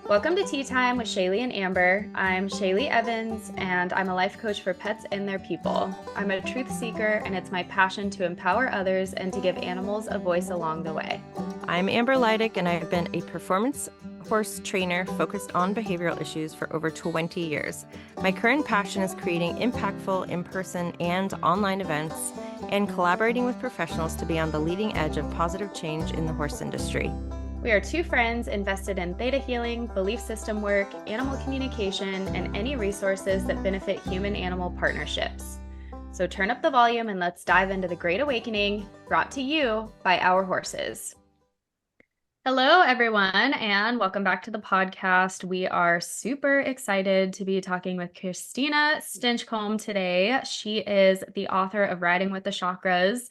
Welcome to Tea Time with Shayleigh and Amber. I'm Shayleigh Evans, and I'm a life coach for pets and their people. I'm a truth seeker, and it's my passion to empower others and to give animals a voice along the way. I'm Amber Lydic, and I've been a performance horse trainer focused on behavioral issues for over 20 years. My current passion is creating impactful in-person and online events and collaborating with professionals to be on the leading edge of positive change in the horse industry. We are two friends invested in theta healing, belief system work, animal communication, and any resources that benefit human-animal partnerships. So turn up the volume and let's dive into the Great Awakening, brought to you by our horses. Hello, everyone, and welcome back to the podcast. We are super excited to be talking with Christina Stinchcomb today. She is the author of Riding with the Chakras.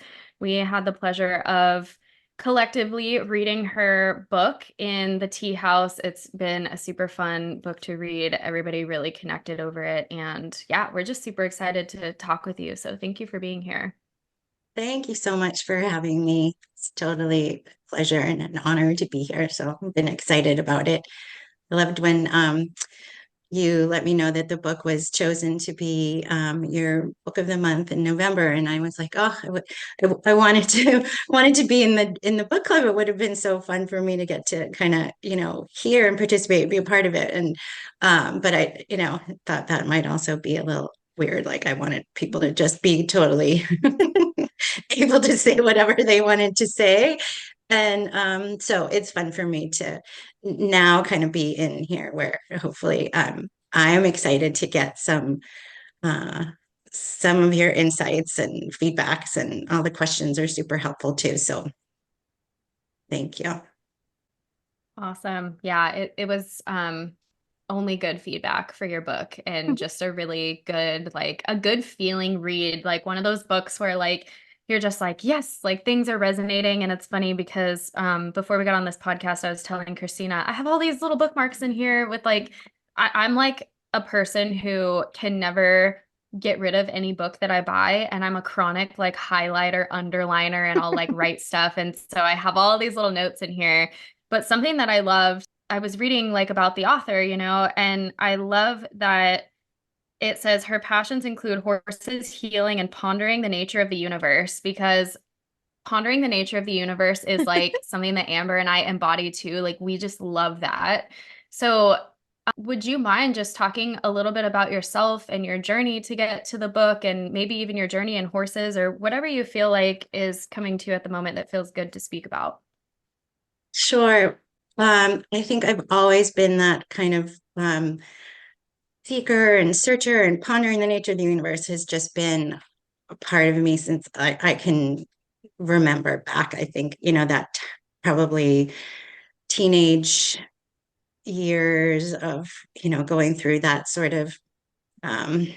We had the pleasure of collectively reading her book in the tea house. It's been a super fun book to read. Everybody really connected over it. And yeah, we're just super excited to talk with you. So thank you for being here. Thank you so much for having me. It's totally a pleasure and an honor to be here. So I've been excited about it. I loved when you let me know that the book was chosen to be your book of the month in November, and I was like, oh, I wanted to be in the book club. It would have been so fun for me to get to kind of hear and participate, be a part of it. And but I thought that might also be a little weird. Like I wanted people to just be totally able to say whatever they wanted to say. And so it's fun for me to now kind of be in here where hopefully I'm excited to get some of your insights and feedbacks, and all the questions are super helpful too. So thank you. Awesome. Yeah, it was only good feedback for your book and just a really good, like a good feeling read, like one of those books where like you're just like, yes, like things are resonating. And it's funny because before we got on this podcast, I was telling Christina, I have all these little bookmarks in here with like, I'm like a person who can never get rid of any book that I buy. And I'm a chronic like highlighter, underliner, and I'll like write stuff. And so I have all these little notes in here. But something that I loved, I was reading like about the author, and I love that it says her passions include horses, healing, and pondering the nature of the universe, because pondering the nature of the universe is like something that Amber and I embody too. Like we just love that. So would you mind just talking a little bit about yourself and your journey to get to the book, and maybe even your journey in horses, or whatever you feel like is coming to you at the moment that feels good to speak about? Sure. I think I've always been that kind of seeker and searcher, and pondering the nature of the universe has just been a part of me since I can remember back. I think, that probably teenage years of, going through that sort of um,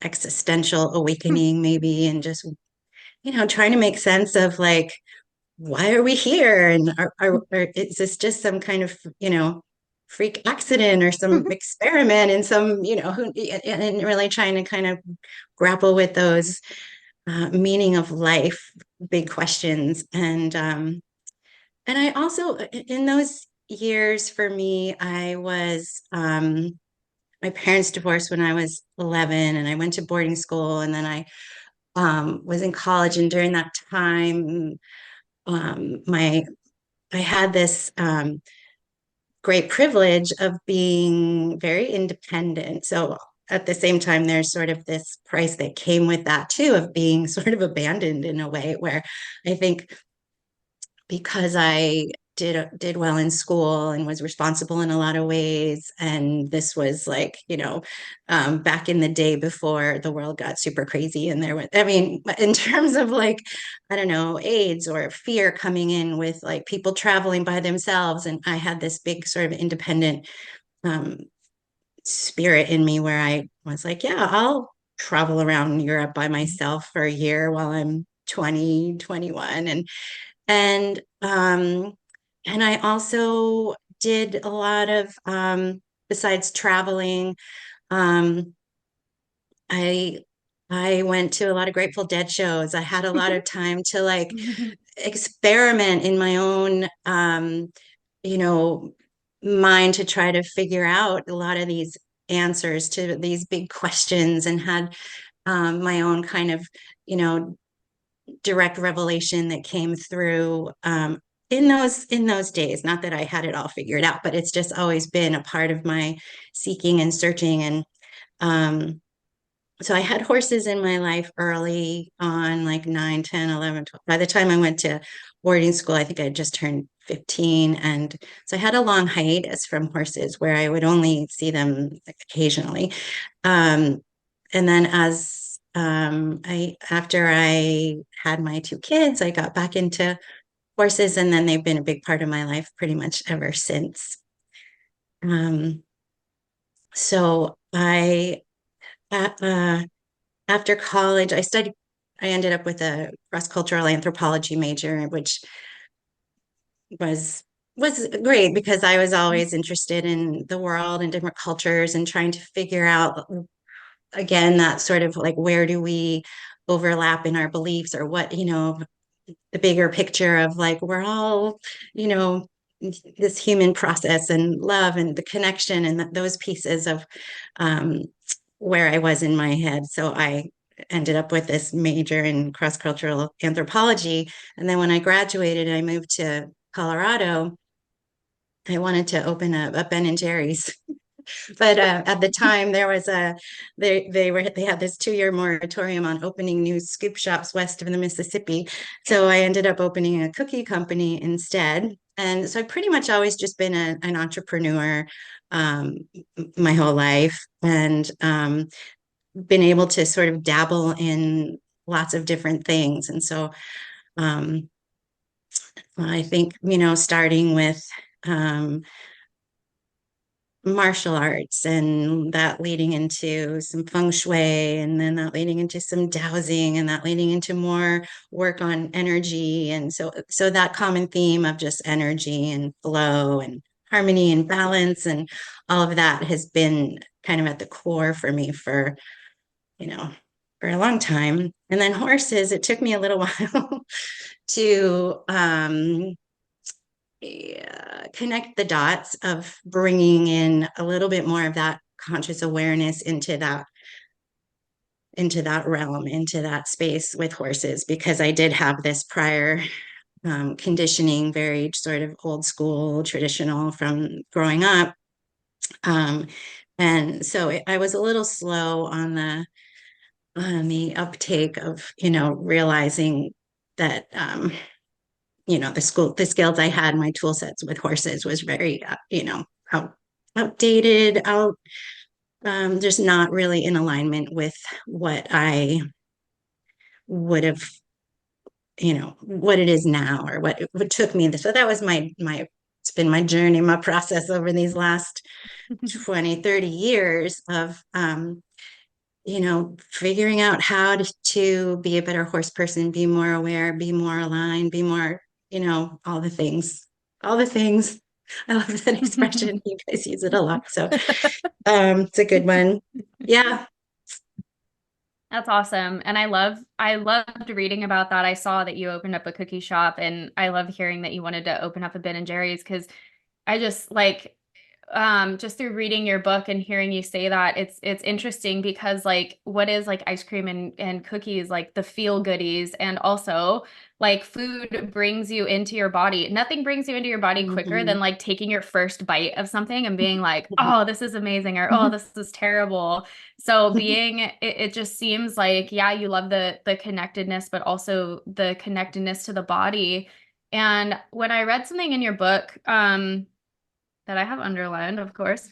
existential awakening, maybe, and just, trying to make sense of like, why are we here? And is this just some kind of, freak accident or some experiment, and some, and really trying to kind of grapple with those meaning of life, big questions. And I also, in those years for me, I was, my parents divorced when I was 11, and I went to boarding school, and then I was in college. And during that time, my I had this great privilege of being very independent. So at the same time, there's sort of this price that came with that too, of being sort of abandoned in a way, where I think because I did well in school and was responsible in a lot of ways. And this was like, back in the day before the world got super crazy. And there was, I mean, in terms of like, I don't know, AIDS or fear coming in with like people traveling by themselves. And I had this big sort of independent um, spirit in me where I was like, yeah, I'll travel around Europe by myself for a year while I'm 20, 21. And and I also did a lot of besides traveling, um I I went to a lot of Grateful Dead shows. I had a lot of time to like experiment in my own you know mind to try to figure out a lot of these answers to these big questions, and had my own kind of, direct revelation that came through in those days. Not that I had it all figured out, but it's just always been a part of my seeking and searching. And um, so I had horses in my life early on, like 9, 10, 11, 12. By the time I went to boarding school, I think I just turned 15. And so I had a long hiatus from horses where I would only see them occasionally. Um, and then after I had my two kids, I got back into horses, and then they've been a big part of my life pretty much ever since. Um, so uh, uh, after college, I ended up with a cross-cultural anthropology major, which was was great because I was always interested in the world and different cultures and trying to figure out, again, that sort of like, where do we overlap in our beliefs, or what, the bigger picture of like, we're all, you know, this human process and love and the connection and those pieces of um, where I was in my head. So I ended up with this major in cross-cultural anthropology. And then when I graduated, I moved to Colorado. I wanted to open a Ben and Jerry's, but at the time there was they had this 2-year moratorium on opening new scoop shops west of the Mississippi. So I ended up opening a cookie company instead. And so I've pretty much always just been an entrepreneur um, my whole life, and been able to sort of dabble in lots of different things. And so um, I think, starting with um, martial arts, and that leading into some feng shui, and then that leading into some dowsing, and that leading into more work on energy. And so that common theme of just energy and flow and harmony and balance and all of that has been kind of at the core for me you know, for a long time. And then horses, it took me a little while to connect the dots of bringing in a little bit more of that conscious awareness into that realm, into that space with horses, because I did have this prior conditioning, very sort of old school, traditional from growing up. Um, and so I was a little slow on the uptake of, realizing that, the skills I had, my tool sets with horses was very, out, outdated, just not really in alignment with what I would have, what it is now, or what took me this. So that was it's been my journey, my process over these last 20, 30 years of, figuring out how to be a better horse person, be more aware, be more aligned, be more, all the things, all the things. I love that expression. You guys use it a lot. So it's a good one. Yeah. That's awesome. And I loved reading about that. I saw that you opened up a cookie shop, and I love hearing that you wanted to open up a Ben and Jerry's, because I just like just through reading your book and hearing you say that, it's interesting, because like, what is like ice cream and cookies, like the feel goodies, and also like food brings you into your body. Nothing brings you into your body quicker Mhm. than like taking your first bite of something and being like, oh, this is amazing, or oh, this is terrible. So it just seems like, yeah, you love the connectedness, but also the connectedness to the body. And when I read something in your book, that I have underlined, of course.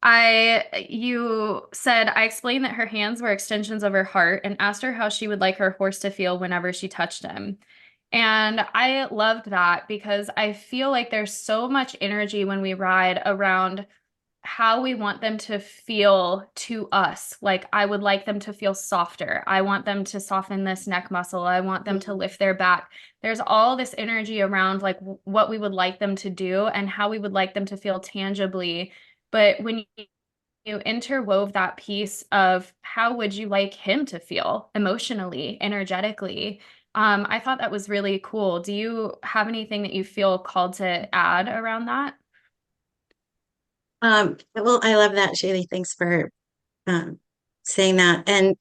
You said, I explained that her hands were extensions of her heart and asked her how she would like her horse to feel whenever she touched him. And I loved that, because I feel like there's so much energy when we ride around how we want them to feel to us. Like, I would like them to feel softer. I want them to soften this neck muscle. I want them to lift their back. There's all this energy around like what we would like them to do and how we would like them to feel tangibly. But when you interwove that piece of how would you like him to feel emotionally, energetically, I thought that was really cool. Do you have anything that you feel called to add around that? Well, I love that, Shayleigh. Thanks for saying that. And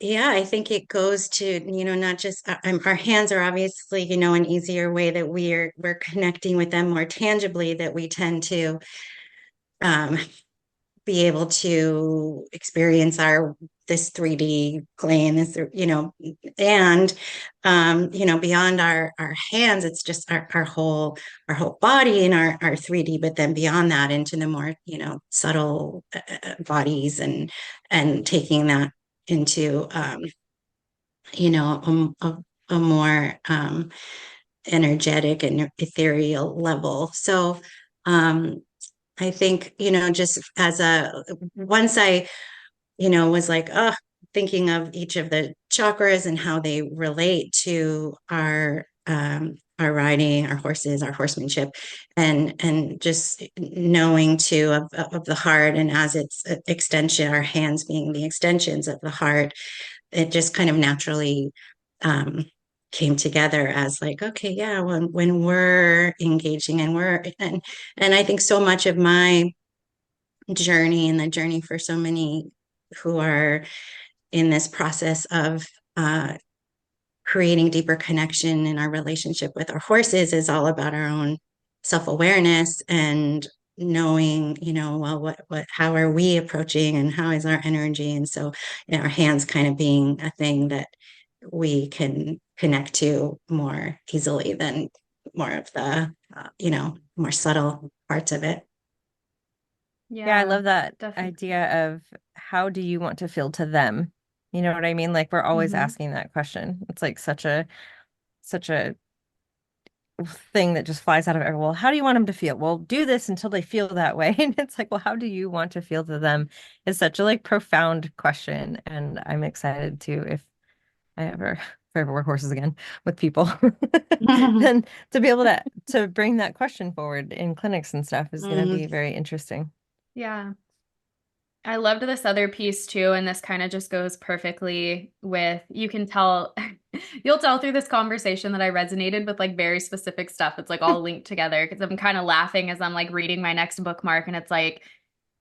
yeah, I think it goes to, not just our hands are obviously, an easier way that we're connecting with them more tangibly, that we tend to um, be able to experience this 3D plane, and beyond our hands, it's just our whole body and our 3D, but then beyond that into the more, subtle bodies, and taking that into a more energetic and ethereal level. So I think, just once I, was like, oh, thinking of each of the chakras and how they relate to our riding, our horses, our horsemanship, and just knowing too of the heart, and as its extension, our hands being the extensions of the heart, it just kind of naturally um, came together as like, okay, yeah, when we're engaging, and I think so much of my journey, and the journey for so many who are in this process of creating deeper connection in our relationship with our horses, is all about our own self-awareness, and knowing, well, how are we approaching, and how is our energy. And so, our hands kind of being a thing that we can connect to more easily than more of the more subtle parts of it. Yeah, I Yeah, love that definitely. idea of how do you want to feel to them? You know what I mean? Like we're always Hmm. asking that question. It's like such a thing that just flies out of every, well, how do you want them to feel? Well, do this until they feel that way. And it's like, well, how do you want to feel to them? It's such a like profound question. And I'm excited to if I ever work horses again with people, then to be able to bring that question forward in clinics and stuff is gonna be Mm. very interesting. Yeah. I loved this other piece too, and this kind of just goes perfectly with, you can tell, you'll tell through this conversation that I resonated with like very specific stuff. It's like all linked together because I'm kind of laughing as I'm like reading my next bookmark, and it's like,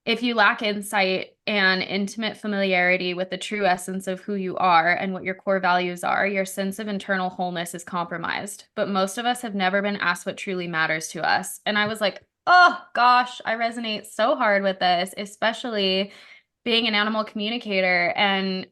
if you lack insight and intimate familiarity with the true essence of who you are and what your core values are, your sense of internal wholeness is compromised. But most of us have never been asked what truly matters to us. And I was like, oh gosh, I resonate so hard with this, especially being an animal communicator and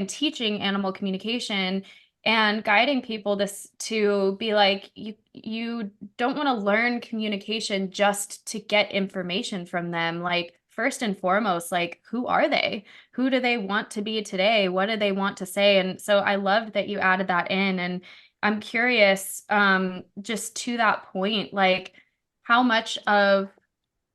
teaching animal communication and guiding people this to be like, you don't want to learn communication just to get information from them. Like, first and foremost, like, who are they? Who do they want to be today? What do they want to say? And so I loved that you added that in. And I'm curious, just to that point, like, how much of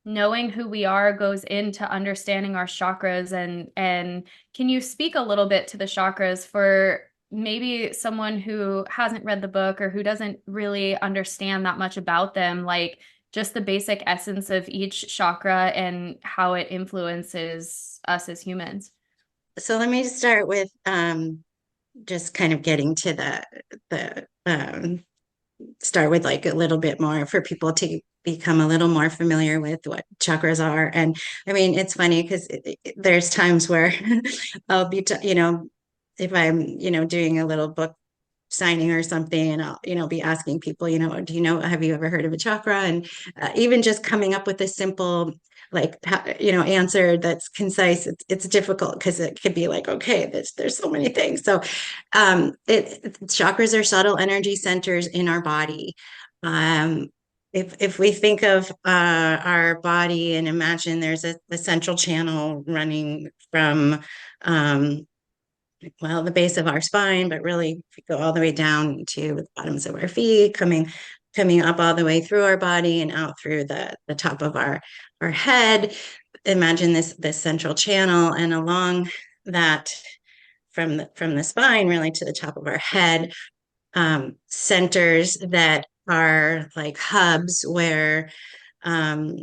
knowing who we are goes into understanding our chakras, and can you speak a little bit to the chakras for maybe someone who hasn't read the book or who doesn't really understand that much about them, like just the basic essence of each chakra and how it influences us as humans? So let me start with just kind of getting to the start with like a little bit more for people to become a little more familiar with what chakras are. And I mean, it's funny because there's times where I'll be, if I'm, doing a little book signing or something, and I'll, be asking people, have you ever heard of a chakra? And even just coming up with a simple, like, answer that's concise, it's difficult because it could be like, okay, there's so many things. So chakras are subtle energy centers in our body. Um, if we think of our body and imagine there's a central channel running from the base of our spine, but really if we go all the way down to the bottoms of our feet, coming up all the way through our body and out through the top of our head. Imagine this central channel, and along that, from the spine really to the top of our head, centers that are like hubs where um,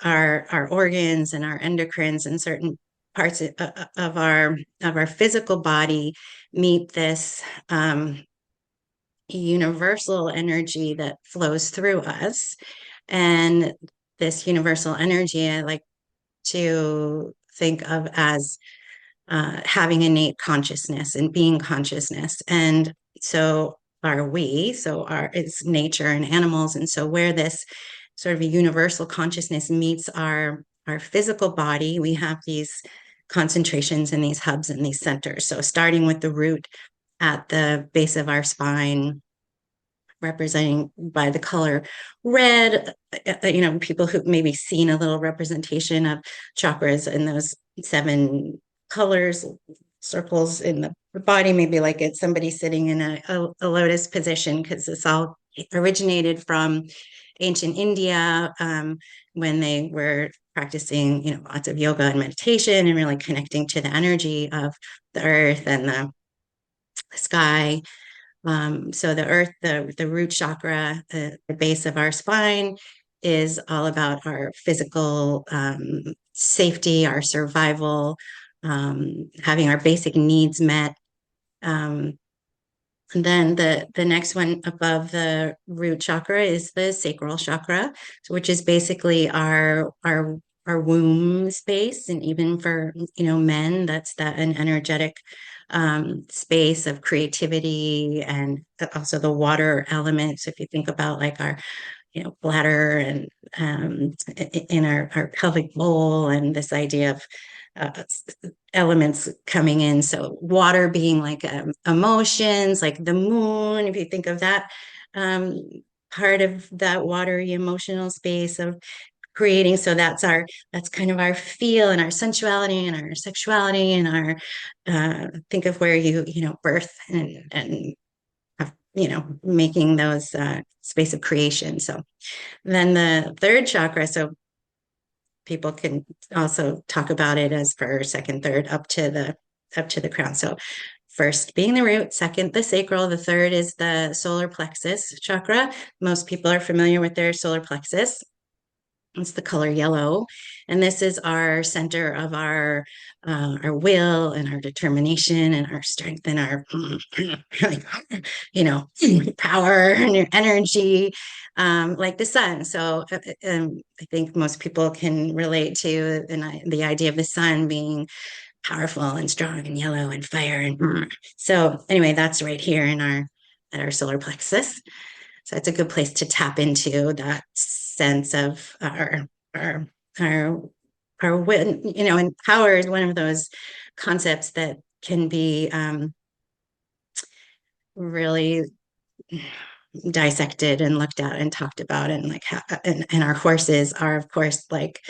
our organs and our endocrines and certain parts of our physical body meet this universal energy that flows through us. And this universal energy, I like to think of as having innate consciousness and being consciousness. And so are we, so it's nature and animals. And so where this sort of a universal consciousness meets our physical body, we have these concentrations and these hubs and these centers. So starting with the root at the base of our spine, representing by the color red, people who've maybe seen a little representation of chakras in those 7 colors, circles in the body, maybe like it's somebody sitting in a lotus position, because this all originated from ancient India, when they were practicing, lots of yoga and meditation and really connecting to the energy of the earth and the sky. So the earth, the root chakra, the base of our spine, is all about our physical safety, our survival, having our basic needs met. And then the next one above the root chakra is the sacral chakra, which is basically our womb space. And even for men, that's an energetic space of creativity, and also the water element. So if you think about like our bladder and in our pelvic bowl, and this idea of elements coming in. So water being like emotions, like the moon, if you think of that part of that watery emotional space of creating. So that's kind of our feel and our sensuality and our sexuality and our think of where you birth and making those space of creation. So then the third chakra, so people can also talk about it as first, second, third, up to the crown. So first being the root, second the sacral, the third is the solar plexus chakra. Most people are familiar with their solar plexus. It's the color yellow, and this is our center of our will and our determination and our strength and our power and energy, like the sun. So I think most people can relate to the idea of the sun being powerful and strong and yellow and fire and so anyway, that's right here at our solar plexus. So it's a good place to tap into that sense of our and power is one of those concepts that can be really dissected and looked at and talked about, and like and our horses are of course like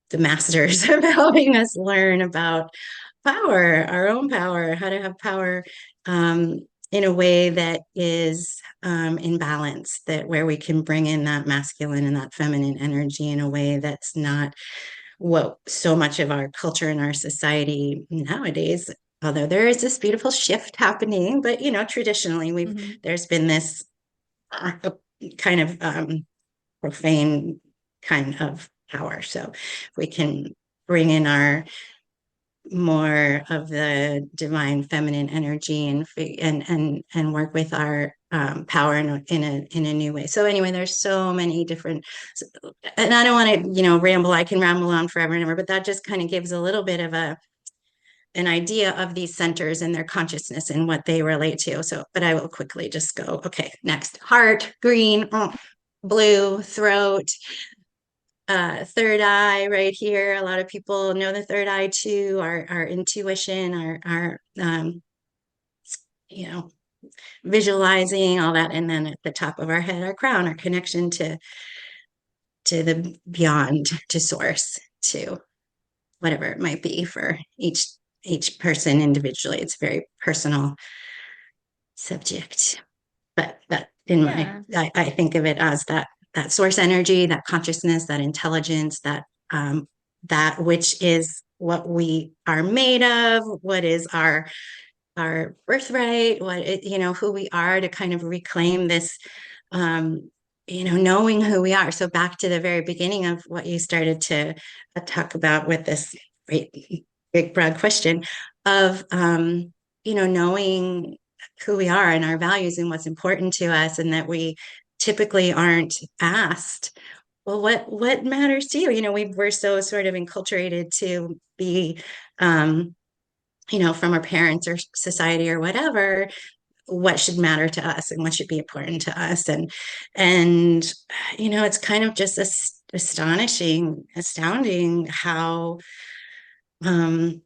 the masters of helping us learn about power, our own power, how to have power in a way that is in balance, that where we can bring in that masculine and that feminine energy in a way that's not what so much of our culture and our society nowadays, although there is this beautiful shift happening, but traditionally there's been this kind of profane kind of power. So if we can bring in our more of the divine feminine energy and work with our power in a new way. So anyway, there's so many different, and I don't want to ramble. I can ramble on forever and ever, but that just kind of gives a little bit of an idea of these centers and their consciousness and what they relate to. So, but I will quickly just go, okay, next, heart, green, blue, throat, third eye right here. A lot of people know the third eye too, our intuition, our visualizing, all that. And then at the top of our head, our crown, our connection to the beyond, to source, to whatever it might be for each person individually. It's a very personal subject, but I think of it as that source energy, that consciousness, that intelligence, that which is what we are made of, what is our birthright, who we are, to kind of reclaim this, knowing who we are. So back to the very beginning of what you started to talk about with this great big broad question of, knowing who we are and our values and what's important to us, and that we typically aren't asked, well, what matters to you? We're so sort of enculturated to be, from our parents or society or whatever, what should matter to us and what should be important to us. And it's kind of just astounding how um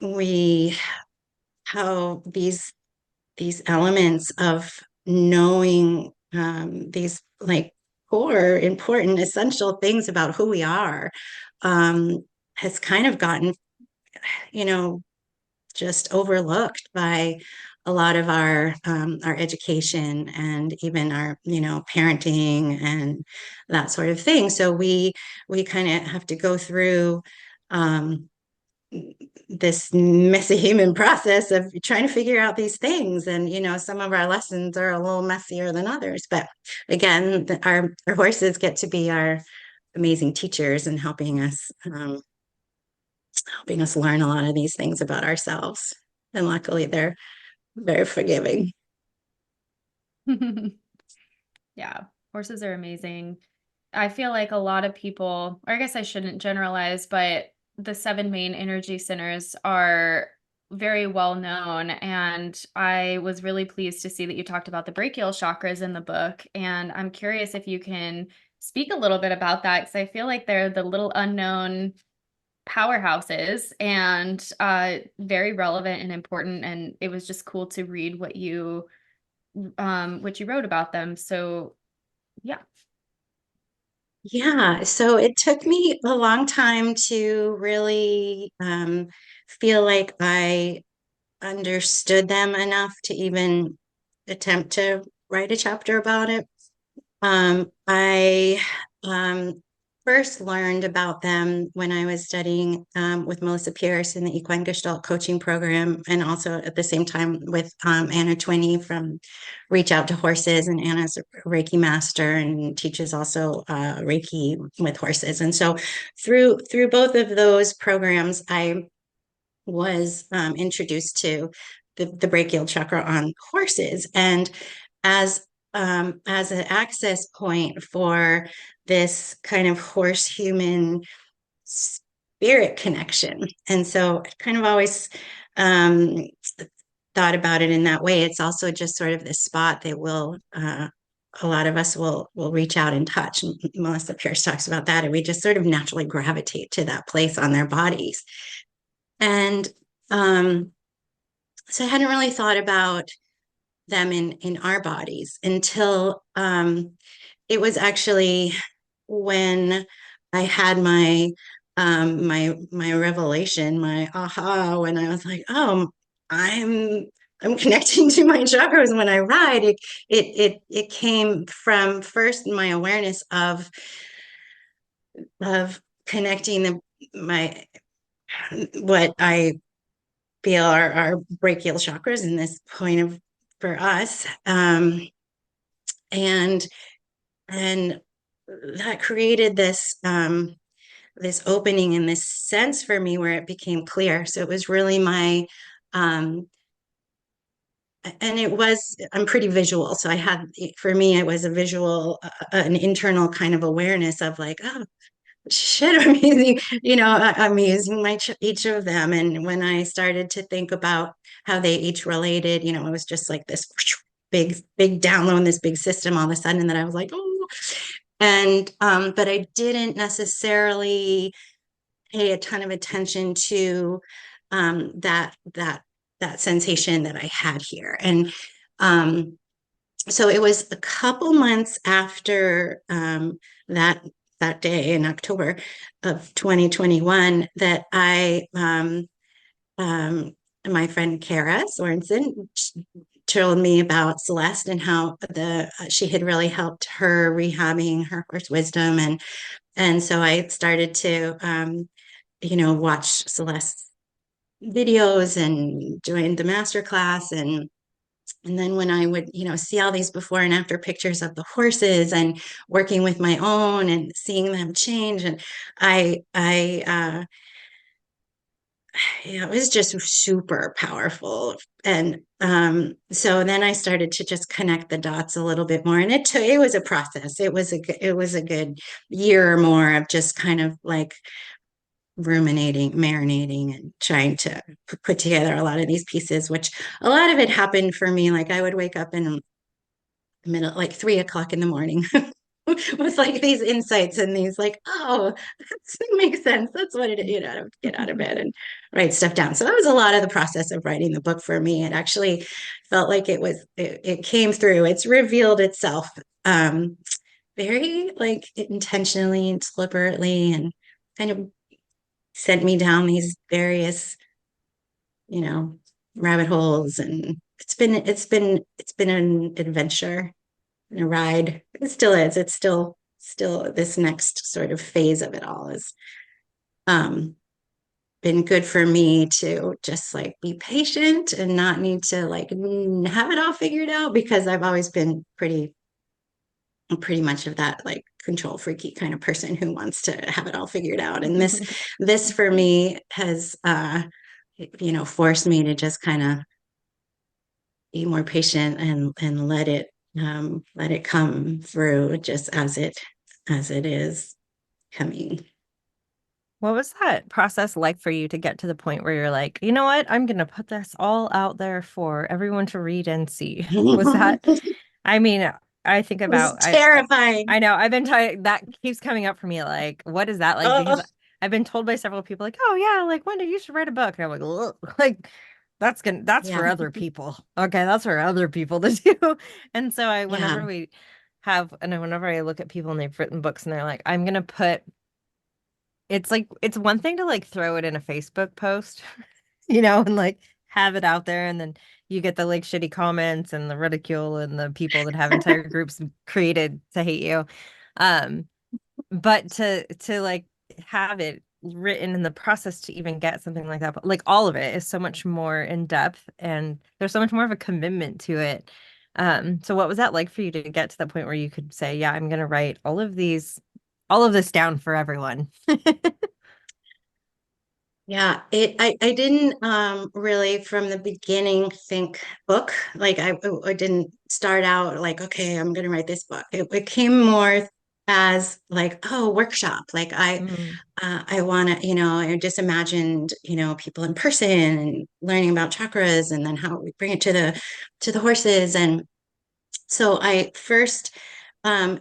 we how these elements of knowing these like core important essential things about who we are has kind of gotten you know just overlooked by a lot of our education and even our parenting and that sort of thing. So we kind of have to go through um, this messy human process of trying to figure out these things. And some of our lessons are a little messier than others, but again, our horses get to be our amazing teachers and helping us learn a lot of these things about ourselves. And luckily, they're very forgiving. Yeah, horses are amazing. I feel like a lot of people, or I guess I shouldn't generalize, but the seven main energy centers are very well known. And I was really pleased to see that you talked about the brachial chakras in the book. And I'm curious if you can speak a little bit about that, because I feel like they're the little unknown powerhouses and very relevant and important. And it was just cool to read what you wrote about them. So yeah. Yeah, so it took me a long time to really feel like I understood them enough to even attempt to write a chapter about it. I first learned about them when I was studying with Melissa Pierce in the Equine Gestalt coaching program, and also at the same time with Anna Twinney from Reach Out to Horses. And Anna's a Reiki master and teaches also Reiki with horses. And so through both of those programs, I was introduced to the brachial chakra on horses, and as an access point for this kind of horse human spirit connection. And so I kind of always um, thought about it in that way. It's also just sort of this spot that will a lot of us will reach out and touch. And Melissa Pierce talks about that, and we just sort of naturally gravitate to that place on their bodies. And so I hadn't really thought about them in our bodies until it was actually when I had my revelation, my aha, when I was like, oh, I'm connecting to my chakras when I ride. It came from first my awareness of connecting my what I feel are brachial chakras in this point of for us, and that created this opening and this sense for me where it became clear. So it was really my and it was I'm pretty visual, so I had for me it was a visual an internal kind of awareness of like, oh shit, I'm using, I'm using each of them. And when I started to think about how they each related, it was just like this big download, this big system all of a sudden that I was like, oh, and but I didn't necessarily pay a ton of attention to that sensation that I had here. And so it was a couple months after that that day in October of 2021 that my friend Kara Sorensen told me about Celeste and how she had really helped her rehabbing her horse wisdom. And so I started to watch Celeste's videos and joined the master class. And then when I would, see all these before and after pictures of the horses and working with my own and seeing them change, and I it was just super powerful. And so then I started to just connect the dots a little bit more. And it was a process. It was a good year or more of just kind of like ruminating, marinating, and trying to put together a lot of these pieces, which a lot of it happened for me. Like I would wake up in the middle, like 3 o'clock in the morning. With like these insights and these like, oh, that makes sense. That's what it is, get out of bed and write stuff down. So that was a lot of the process of writing the book for me. It actually felt like it came through. It's revealed itself very like intentionally and deliberately, and kind of sent me down these various, you know, rabbit holes. And it's been an adventure, a ride. It still is. It's still this next sort of phase of it all has been good for me to just like be patient and not need to like have it all figured out, because I've always been pretty much of that like control freaky kind of person who wants to have it all figured out. And this for me has forced me to just kind of be more patient and let it come through just as it is coming. What was that process like for you to get to the point where you're like, you know what, I'm gonna put this all out there for everyone to read and see? Was that, It I mean, I think was about terrifying. I know I've been trying, that keeps coming up for me, like, what is that like? Because Oh, I've been told by several people like, oh yeah, like Wanda, you should write a book. And I'm like, "Ugh." Like that's for yeah. other people. Okay, that's for other people to do. And so Yeah. whenever I look at people and they've written books and they're like, I'm gonna put, it's like it's one thing to like throw it in a Facebook post, and like have it out there, and then you get the like shitty comments and the ridicule and the people that have entire groups created to hate you. Um, but to like have it written in the process to even get something like that, but like all of it is so much more in depth and there's so much more of a commitment to it. So what was that like for you to get to the point where you could say, yeah, I'm gonna write all of this down for everyone? Yeah, I didn't really from the beginning think book. Like I didn't start out like, okay, I'm gonna write this book. It came more as like, oh, workshop. Like Mm. I wanna, I just imagined, people in person and learning about chakras, and then how we bring it to the horses. And so I first um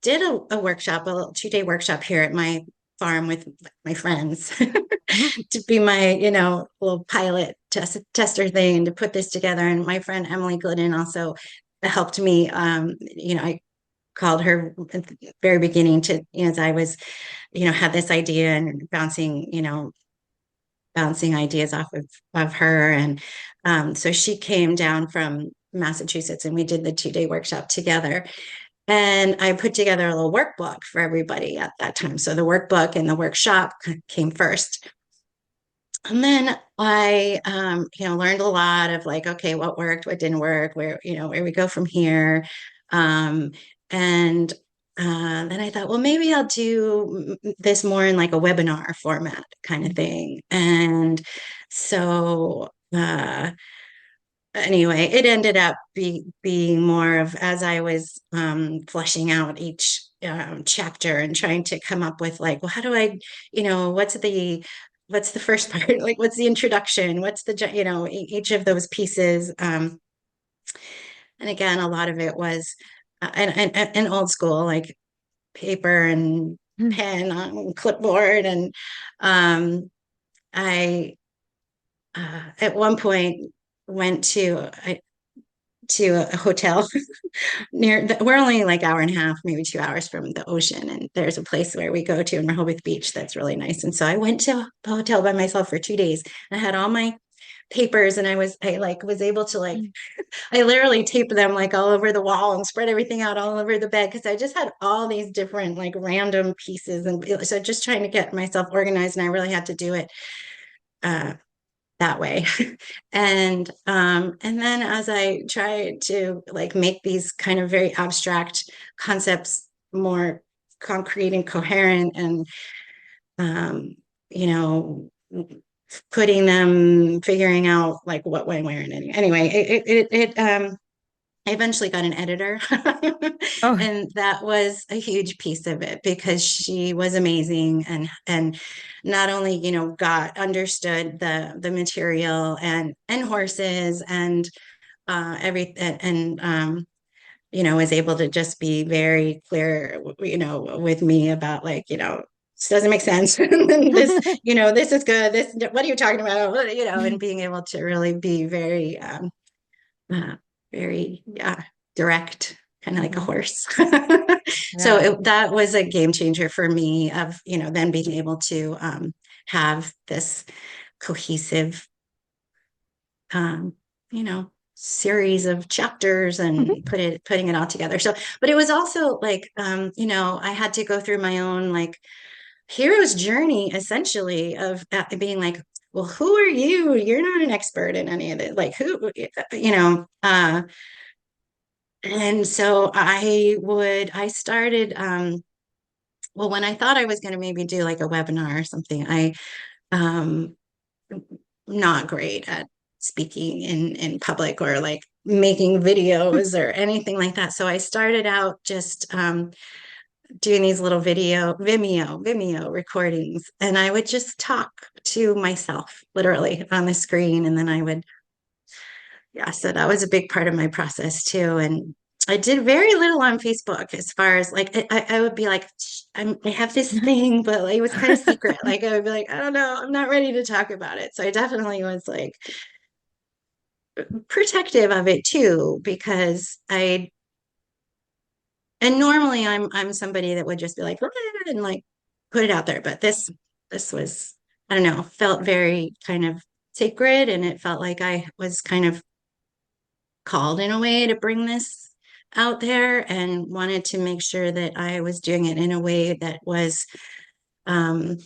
did a workshop, a little 2-day workshop here at my farm with my friends Mhm. to be my, little pilot tester thing to put this together. And my friend Emily Glidden also helped me. I called her at the very beginning to, as I was, had this idea and bouncing ideas off of her. And so she came down from Massachusetts and we did the 2-day workshop together. And I put together a little workbook for everybody at that time. So the workbook and the workshop came first. And then I, learned a lot of like, okay, what worked, what didn't work, where we go from here. Um, and then I thought, well, maybe I'll do this more in like a webinar format kind of thing. And so, anyway, it ended up being more of, as I was fleshing out each chapter and trying to come up with like, well, how do I, what's the first part? Like, what's the introduction? What's the, each of those pieces. And again, a lot of it was and old school, like paper and pen on clipboard. And I, at one point, went to a hotel we're only like hour and a half, maybe 2 hours from the ocean. And there's a place where we go to in Rehoboth Beach that's really nice. And so I went to the hotel by myself for 2 days. I had all my papers, and I was able to like, I literally taped them like all over the wall and spread everything out all over the bed, because I just had all these different like random pieces. And so just trying to get myself organized, and I really had to do it uh, that way. And then as I try to like make these kind of very abstract concepts more concrete and coherent, and um, you know figuring out like what, when, where, and anyway, I eventually got an editor. Oh, And that was a huge piece of it because she was amazing and not only, got understood the material and horses and everything and was able to just be very clear, with me about like, this doesn't make sense. And then this is good. This, what are you talking about? And being able to really be very, uh, very, yeah, direct, kind of like a horse. So yeah. that was a game changer for me of, then being able to have this cohesive, um, series of chapters and putting it all together. So, but it was also like, I had to go through my own like hero's journey essentially of being like, well, who are you? You're not an expert in any of it. Like who, and so I started, well, when I thought I was going to maybe do like a webinar or something, um, not great at speaking in public or like making videos or anything like that. So I started out just doing these little Vimeo recordings, and I would just talk to myself literally on the screen, and then I would, yeah. So that was a big part of my process too, and I did very little on Facebook as far as like I would be like I have this thing, but like, it was kind of secret. Like I would be like, I don't know, I'm not ready to talk about it. So I definitely was like protective of it too because I and normally I'm somebody that would just be like and like put it out there, but this was, I don't know, felt very kind of sacred, and it felt like I was kind of called in a way to bring this out there and wanted to make sure that I was doing it in a way that was um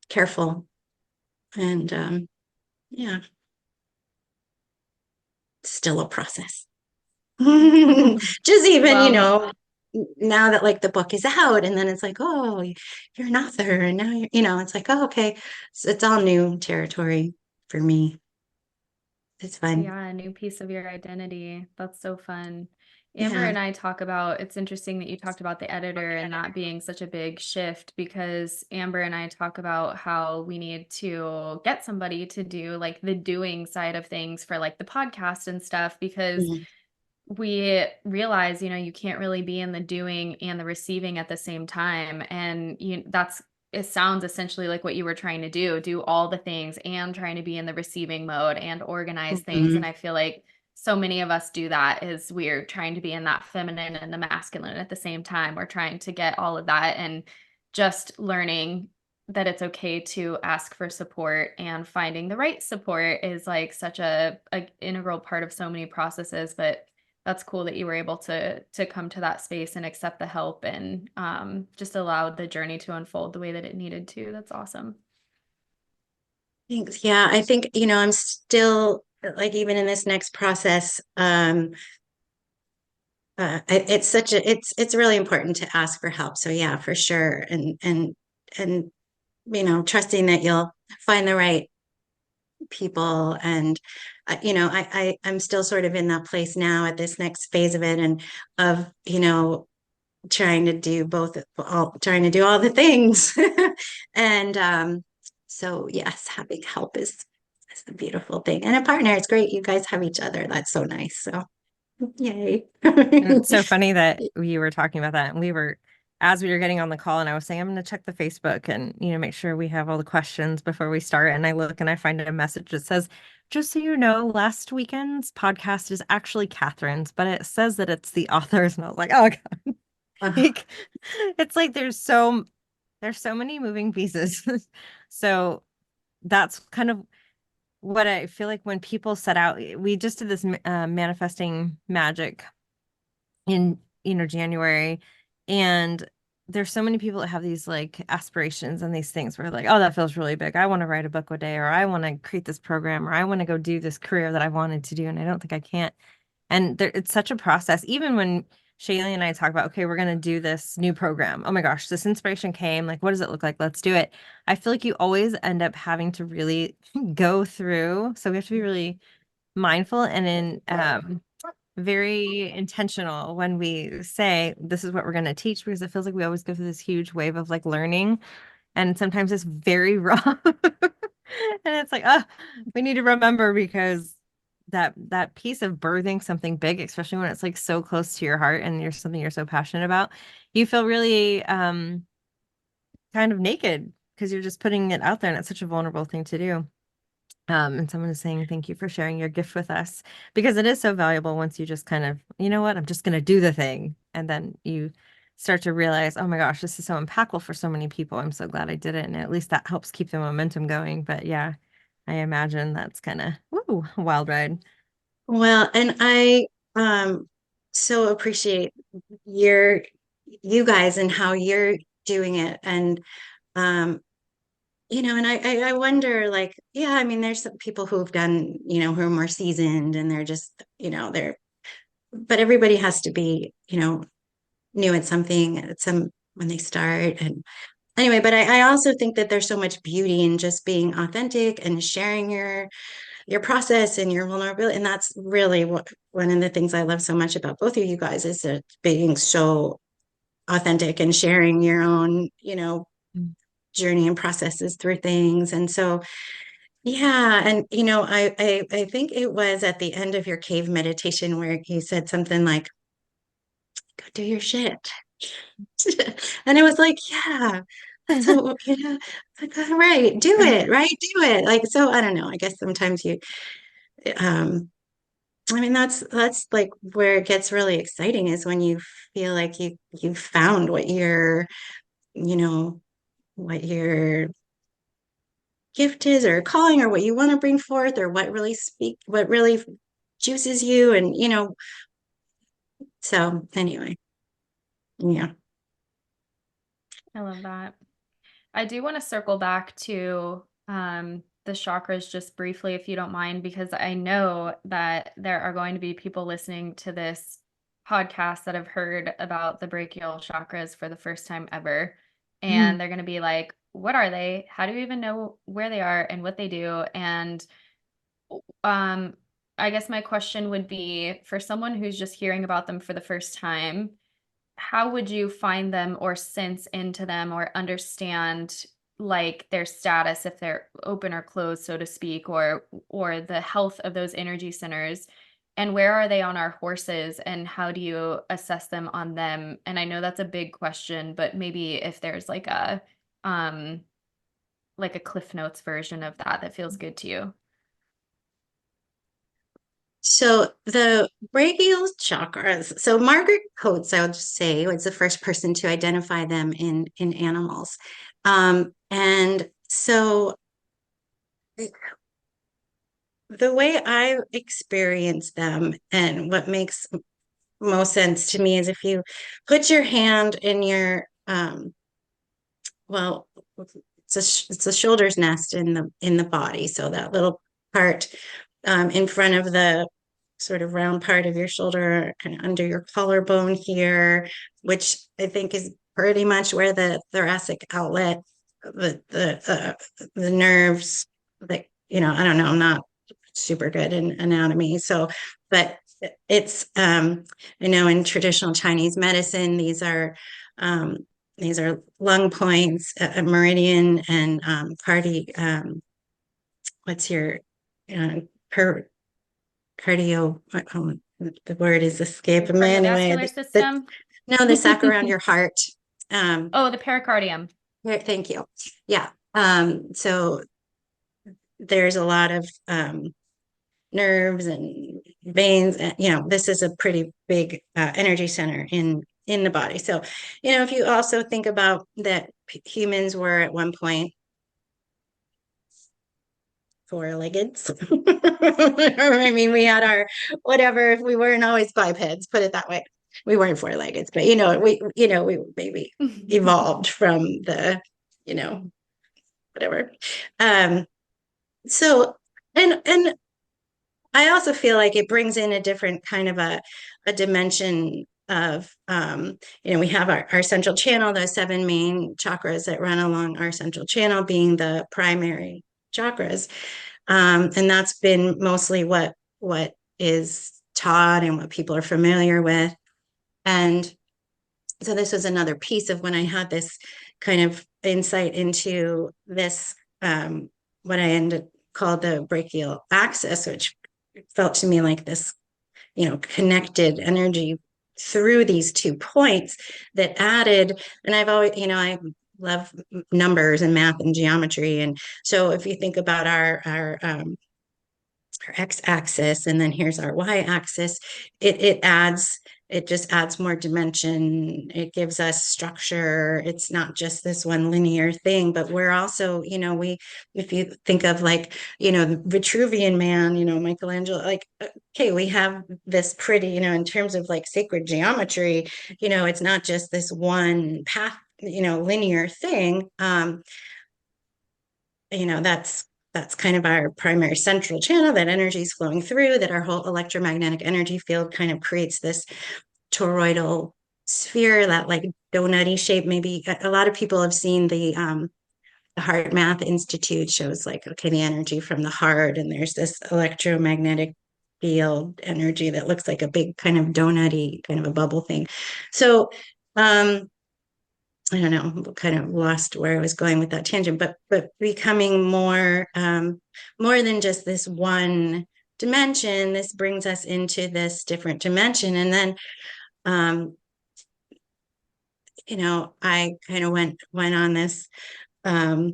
careful and yeah, still a process. Just even, Well, now that like the book is out and then it's like, oh, you're an author and now it's like, oh, okay. So it's all new territory for me. It's fun. yeah, a new piece of your identity. That's so fun. Amber Yeah. and I talk about, it's interesting that you talked about the editor and that being such a big shift because Amber and I talk about how we need to get somebody to do like the doing side of things for like the podcast and stuff because Mhm. we realize, you can't really be in the doing and the receiving at the same time. And it sounds essentially like what you were trying to do all the things and trying to be in the receiving mode and organize things. And Mhm. I feel like so many of us do that is we're trying to be in that feminine and the masculine at the same time. We're trying to get all of that and just learning that it's okay to ask for support and finding the right support is like such a integral part of so many processes. But that's cool that you were able to come to that space and accept the help and just allowed the journey to unfold the way that it needed to. That's awesome. Thanks. Yeah, I think, I'm still like even in this next process, it's really important to ask for help. So yeah, for sure. And trusting that you'll find the right people and I'm still sort of in that place now at this next phase of it and of trying to do trying to do all the things and so yes, having help is a beautiful thing, and a partner, it's great you guys have each other, that's so nice, so yay. And it's so funny that we were talking about that. And as we were getting on the call, and I was saying, I'm going to check the Facebook and, make sure we have all the questions before we start. And I look and I find a message that says, just so you know, last weekend's podcast is actually Catherine's, but it says that it's the author's. And I was like, oh God. Like, it's like there's so many moving pieces. So that's kind of what I feel like when people set out. We just did this manifesting magic in January, and there's so many people that have these like aspirations and these things where like, oh, that feels really big, I want to write a book a day, or I want to create this program, or I want to go do this career that I wanted to do and I don't think I can't. And it's such a process. Even when Shayleigh and I talk about, okay, we're going to do this new program. Oh my gosh, this inspiration came. Like, what does it look like? Let's do it. I feel like you always end up having to really go through. So we have to be really mindful and very intentional when we say this is what we're going to teach, because it feels like we always go through this huge wave of like learning, and sometimes it's very raw. And it's like, oh, we need to remember, because that piece of birthing something big, especially when it's like so close to your heart and you're something you're so passionate about, you feel really kind of naked because you're just putting it out there, and it's such a vulnerable thing to do. And someone is saying, thank you for sharing your gift with us, because it is so valuable once you just kind of, you know what, I'm just going to do the thing. And then you start to realize, oh my gosh, this is so impactful for so many people. I'm so glad I did it. And at least that helps keep the momentum going. But yeah, I imagine that's kind of, woo, a wild ride. Well, and I so appreciate your you guys and how you're doing it. And and I wonder, like, yeah, I mean, there's some people who've done, who are more seasoned and they're just, but everybody has to be, new at something at some when they start. And anyway, but I also think that there's so much beauty in just being authentic and sharing your process and your vulnerability. And that's really what one of the things I love so much about both of you guys is that being so authentic and sharing your own, journey and processes through things. And so, yeah. And, I think it was at the end of your cave meditation where you said something like, go do your shit. And it was like, yeah, that's what, it's like, all right, do it, right? Do it. Like, so I don't know. I guess sometimes um, I mean, that's like where it gets really exciting is when you feel like you found you know, what your gift is or calling or what you want to bring forth or what really juices you. And, so anyway, yeah. I love that. I do want to circle back to the chakras just briefly, if you don't mind, because I know that there are going to be people listening to this podcast that have heard about the brachial chakras for the first time ever. Mm. And they're going to be like, what are they? How do you even know where they are and what they do? And um, I guess my question would be for someone who's just hearing about them for the first time, how would you find them or sense into them or understand like their status, if they're open or closed, so to speak, or the health of those energy centers? And where are they on our horses, and how do you assess them on them? And I know that's a big question, but maybe if there's um like a Cliff Notes version of that that feels good to you. So the brachial chakras. So Margaret Coates, I would just say, was the first person to identify them in animals. And so the way I experience them and what makes most sense to me is if you put your hand in your well, it's a shoulder's nest in the body. So that little part in front of the sort of round part of your shoulder, kind of under your collarbone here, which I think is pretty much where the thoracic outlet, the nerves, that I don't know, I'm not super good in anatomy, so but it's I know in traditional Chinese medicine um, these are lung points, a meridian, and what's your per cardio, the word is Your escaping me anyway. cardiovascular system. No, the sac around your heart. Oh, the pericardium. Thank you. Yeah. So there's a lot of nerves and veins, and this is a pretty big energy center in the body. So, if you also think about that humans were at one point four-legged. I mean, we had our whatever. If we weren't always bipeds, put it that way. We weren't four-legged, but we maybe evolved from the, whatever. So and I also feel like it brings in a different kind of a dimension of, we have our central channel, those 7 main chakras that run along our central channel being the primary chakras. And that's been mostly what is taught and what people are familiar with. And so this was another piece of when I had this kind of insight into this, what I ended called the brachial axis, which felt to me like this, connected energy through these 2 points that added. And I've always, I love numbers and math and geometry. And so if you think about our x-axis and then here's our y-axis, it just adds more dimension. It gives us structure. It's not just this one linear thing, but we're also, if you think of like, the Vitruvian Man, Michelangelo, like, okay, we have this pretty, in terms of like sacred geometry, it's not just this one path, linear thing. That's kind of our primary central channel, that energy is flowing through, that our whole electromagnetic energy field kind of creates this toroidal sphere, that like donutty shape. Maybe a lot of people have seen the Heart Math Institute shows like, okay, the energy from the heart, and there's this electromagnetic field energy that looks like a big kind of donutty kind of a bubble thing. So I don't know, kind of lost where I was going with that tangent, but becoming more than just this one dimension. This brings us into this different dimension, and then I kind of went on this. I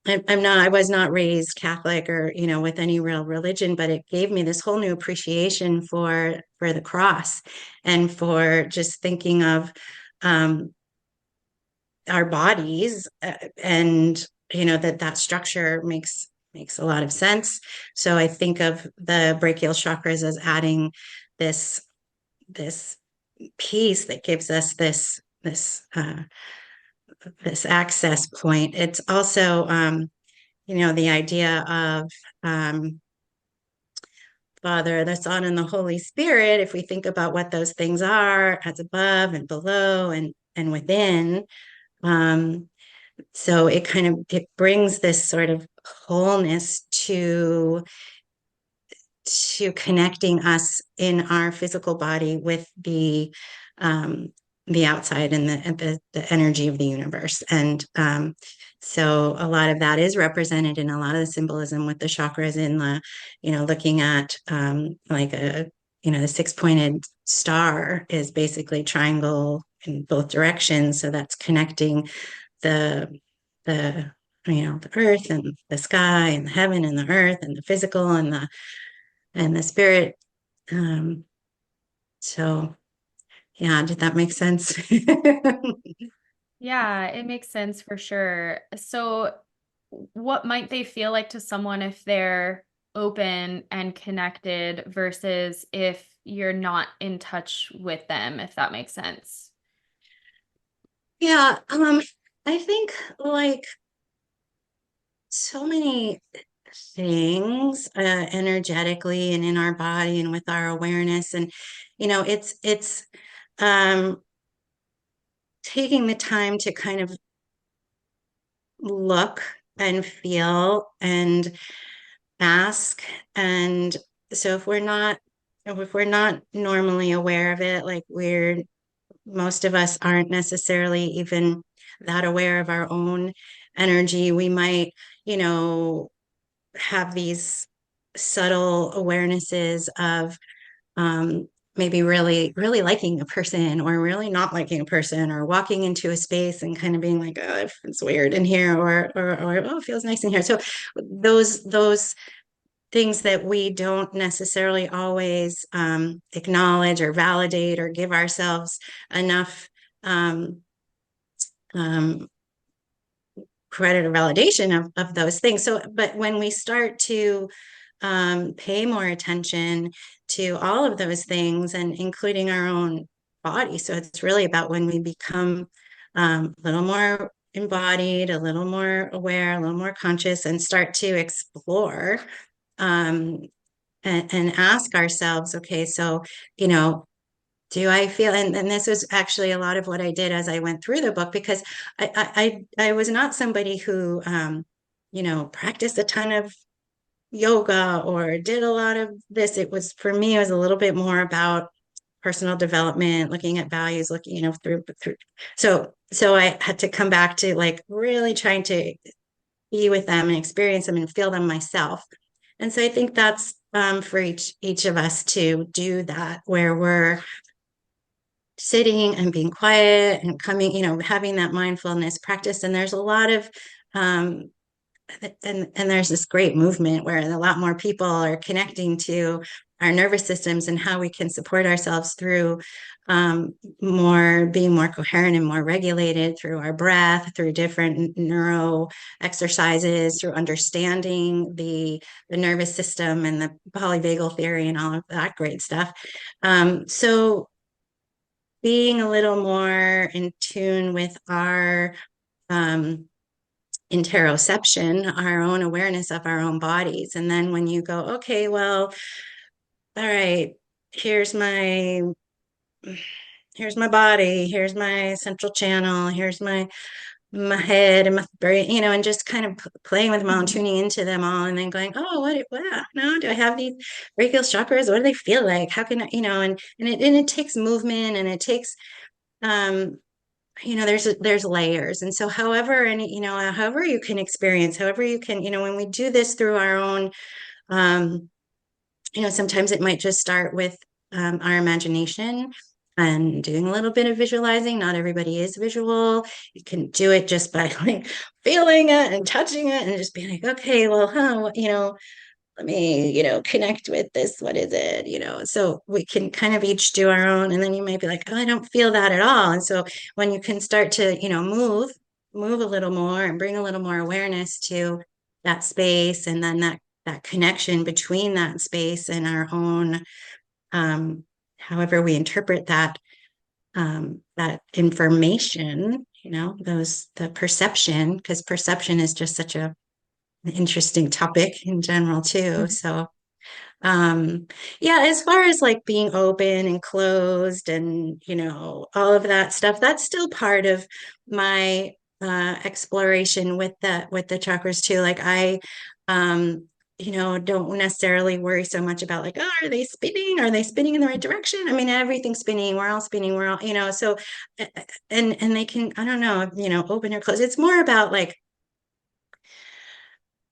was not raised Catholic or with any real religion, but it gave me this whole new appreciation for the cross, and for just thinking of our bodies, and that structure makes a lot of sense. So I think of the brachial chakras as adding this piece that gives us this access point. It's also the idea of Father, the Son, and the Holy Spirit. If we think about what those things are, as above and below and within, so it brings this sort of wholeness to connecting us in our physical body with the outside and the energy of the universe. And so a lot of that is represented in a lot of the symbolism with the chakras in the, looking at like the 6-pointed star is basically triangle in both directions. So that's connecting the the earth and the sky and the heaven and the earth and the physical and the spirit. So yeah, did that make sense? Yeah, it makes sense for sure. So what might they feel like to someone if they're open and connected versus if you're not in touch with them, if that makes sense? Yeah, I think like so many things energetically and in our body and with our awareness, and it's taking the time to kind of look and feel and ask. And so if we're not normally aware of it, like most of us aren't necessarily even that aware of our own energy, we might have these subtle awarenesses of maybe really, really liking a person or really not liking a person, or walking into a space and kind of being like, oh, it's weird in here, or oh, it feels nice in here. So those things that we don't necessarily always acknowledge or validate or give ourselves enough credit or validation of those things. So, but when we start to pay more attention to all of those things, and including our own body, so it's really about when we become a little more embodied, a little more aware, a little more conscious, and start to explore and ask ourselves, okay, so Do I feel, and this was actually a lot of what I did as I went through the book, because I was not somebody who, practiced a ton of yoga or did a lot of this. It was, for me, it was a little bit more about personal development, looking at values, looking, through. So I had to come back to like really trying to be with them and experience them and feel them myself. And so I think that's for each of us to do that, where we're sitting and being quiet and coming, having that mindfulness practice. And there's a lot of um, and there's this great movement where a lot more people are connecting to our nervous systems and how we can support ourselves through being more coherent and more regulated through our breath, through different neuro exercises, through understanding the nervous system and the polyvagal theory and all of that great stuff. So being a little more in tune with our interoception, our own awareness of our own bodies. And then when you go, okay, well, all right, here's my body, here's my central channel, here's my head and my brain, and just kind of playing with them all and tuning into them all, and then going, oh, what no, do I have these brachial chakras? What do they feel like? How can I, and it takes movement, and it takes there's layers. And so however you can experience, however you can, when we do this through our own, sometimes it might just start with our imagination and doing a little bit of visualizing. Not everybody is visual. You can do it just by like feeling it and touching it and just being like, okay, well, let me, connect with this. What is it? So we can kind of each do our own. And then you might be like, oh, I don't feel that at all. And so when you can start to, move a little more and bring a little more awareness to that space, and then that connection between that space and our own, however we interpret that information, the perception, because perception is just such an interesting topic in general too. So yeah, as far as like being open and closed and all of that stuff, that's still part of my exploration with the chakras too. Like I don't necessarily worry so much about like, oh, are they spinning, in the right direction? I mean, everything's spinning, we're all spinning, we're all, so and they can, I don't know, open or close. It's more about like,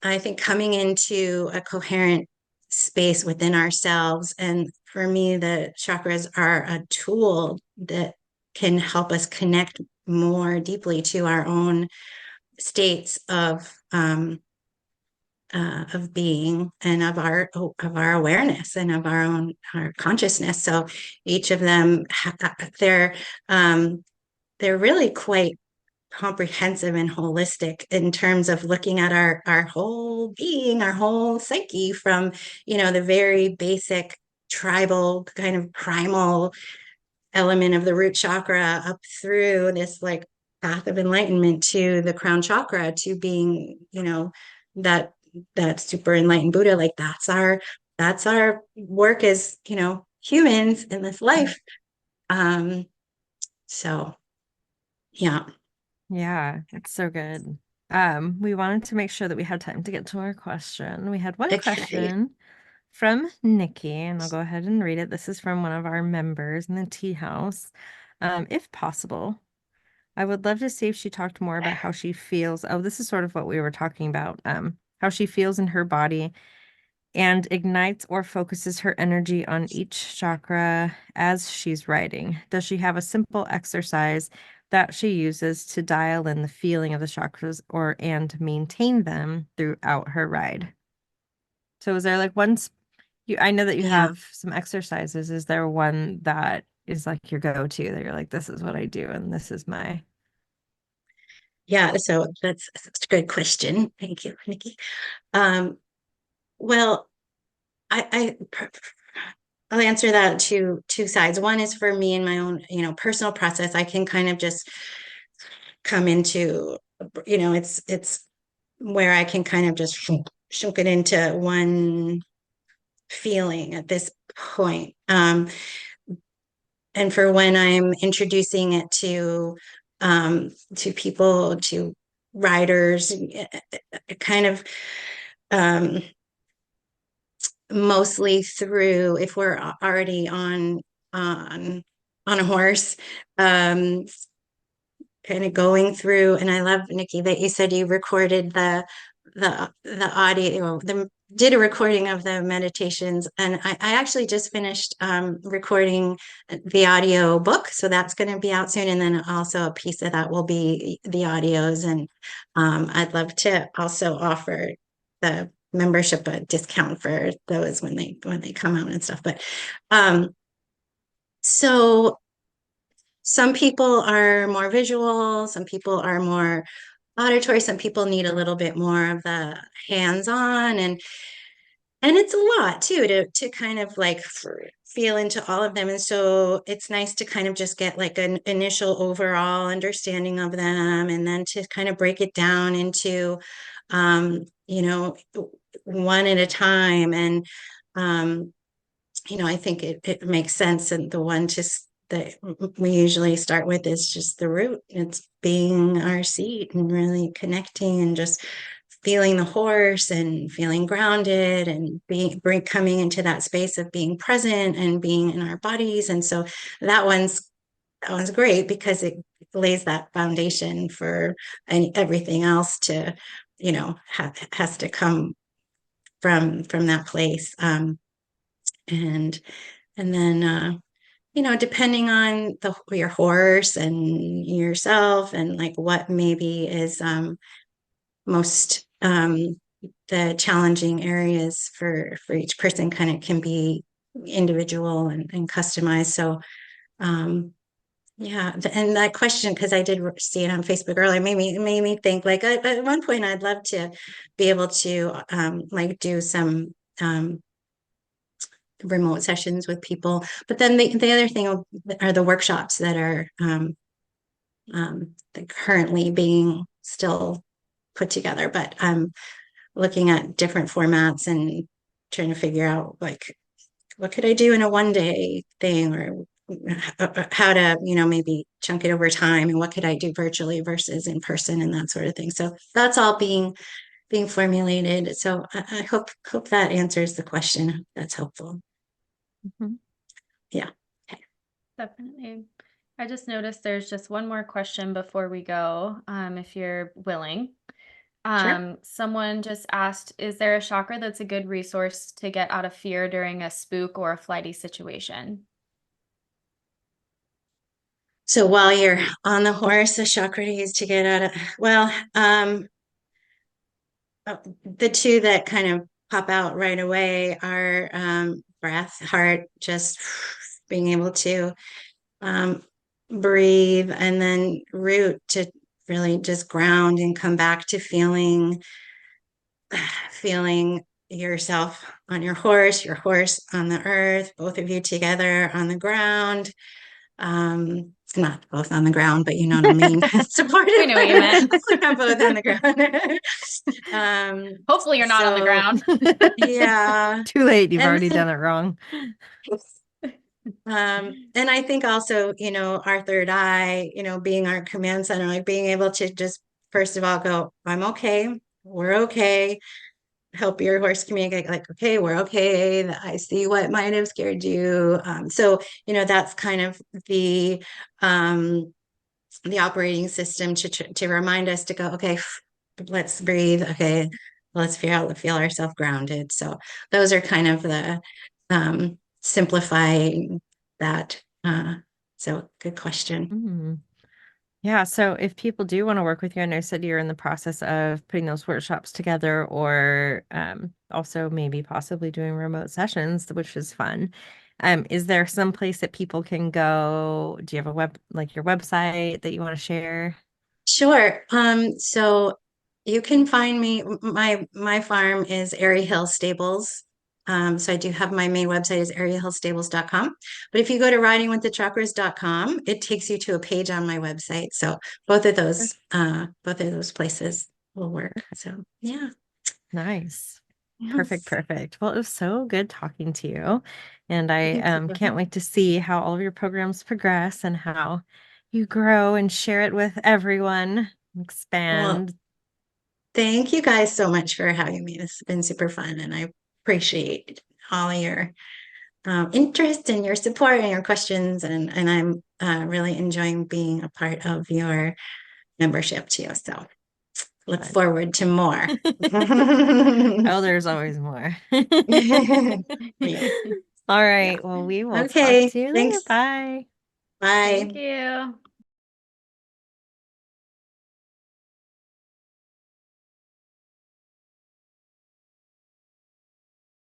I think, coming into a coherent space within ourselves. And for me, the chakras are a tool that can help us connect more deeply to our own states of being and of our awareness and of our consciousness. So each of them, they're really quite comprehensive and holistic in terms of looking at our whole being, our whole psyche, from the very basic tribal kind of primal element of the root chakra up through this like path of enlightenment to the crown chakra, to being that super enlightened Buddha. Like that's our work as humans in this life. So yeah. Yeah, it's so good. We wanted to make sure that we had time to get to our question. We had one Okay. question from Nikki, and I'll go ahead and read it. This is from one of our members in the tea house. If possible, I would love to see if she talked more about how she feels. Oh, this is sort of what we were talking about. How she feels in her body and ignites or focuses her energy on each chakra as she's writing. Does she have a simple exercise that she uses to dial in the feeling of the chakras and maintain them throughout her ride? So is there like I know that you Yeah. have some exercises. Is there one that is like your go-to that you're like, this is what I do and this is my... Yeah, so that's a good question. Thank you, Nikki. Well, I I'll answer that two sides. One is for me in my own, personal process. I can kind of just come into, it's where I can kind of just shunk it into one feeling at this point. and for when I'm introducing it to people, to riders, kind of mostly through, if we're already on a horse, kind of going through. And I love, Nikki, that you said you recorded the audio, did a recording of the meditations, and I actually just finished recording the audio book, so that's going to be out soon, and then also a piece of that will be the audios. And I'd love to also offer the membership a discount for those when they come out and stuff. But so some people are more visual, some people are more auditory, some people need a little bit more of the hands-on, and it's a lot too to kind of like feel into all of them. And so it's nice to kind of just get like an initial overall understanding of them, and then to kind of break it down into you know, one at a time. And you know, I think it makes sense. And the one just that we usually start with is just the root. It's being our seat and really connecting and just feeling the horse and feeling grounded and coming into that space of being present and being in our bodies. And so that one's great because it lays that foundation for everything else to, you know, has to come from that place. And then you know, depending on your horse and yourself, and like what maybe is most the challenging areas for each person, kind of can be individual and customized. So yeah, and that question, because I did see it on Facebook earlier, made me think like at one point I'd love to be able to like do some remote sessions with people. But then the other thing are the workshops that are currently being still put together. But I'm looking at different formats and trying to figure out like what could I do in a 1 day thing, or how to, you know, maybe chunk it over time, and what could I do virtually versus in person, and that sort of thing. So that's all being formulated. So I hope that answers the question. That's helpful. Mm-hmm. Yeah. Okay. Definitely. I just noticed there's just one more question before we go, if you're willing. Sure. Someone just asked, is there a chakra that's a good resource to get out of fear during a spook or a flighty situation? So while you're on the horse, the chakra to use to get out of, well, the two that kind of pop out right away are breath, heart, just being able to breathe, and then root, to really just ground and come back to feeling yourself on your horse on the earth, both of you together on the ground. Not both on the ground, but you know what I mean. Supportive. We know what you meant. Not both on the ground. Hopefully you're not on the ground. Yeah. Too late. You've And already then, done it wrong. and I think also, you know, our third eye, you know, being our command center, like being able to just first of all go, I'm okay, we're okay. Help your horse communicate like, okay, we're okay. I see what might have scared you. So, you know, that's kind of the operating system to remind us to go, okay, let's breathe. Okay, let's feel ourselves grounded. So those are kind of the simplifying that. So good question. Mm. Yeah. So if people do want to work with you, and I said you're in the process of putting those workshops together, or also maybe possibly doing remote sessions, which is fun. Is there some place that people can go? Do you have your website that you want to share? Sure. So you can find me. My farm is Airy Hill Stables. So I do have my main website is airyhillstables.com. But if you go to ridingwiththechakras.com, it takes you to a page on my website. So both of those places will work. So yeah. Nice. Perfect, perfect. Well, it was so good talking to you. And I Thank you. can't wait to see how all of your programs progress and how you grow and share it with everyone, Well, expand. thank you guys so much for having me. This has been super fun, and I appreciate all your interest and your support and your questions. And I'm really enjoying being a part of your membership too. So look Fun. forward to more. Oh, there's always more. Yeah. All Yeah. right. Well, we will talk Okay. to you later. Thanks. Bye. Bye. Thank you.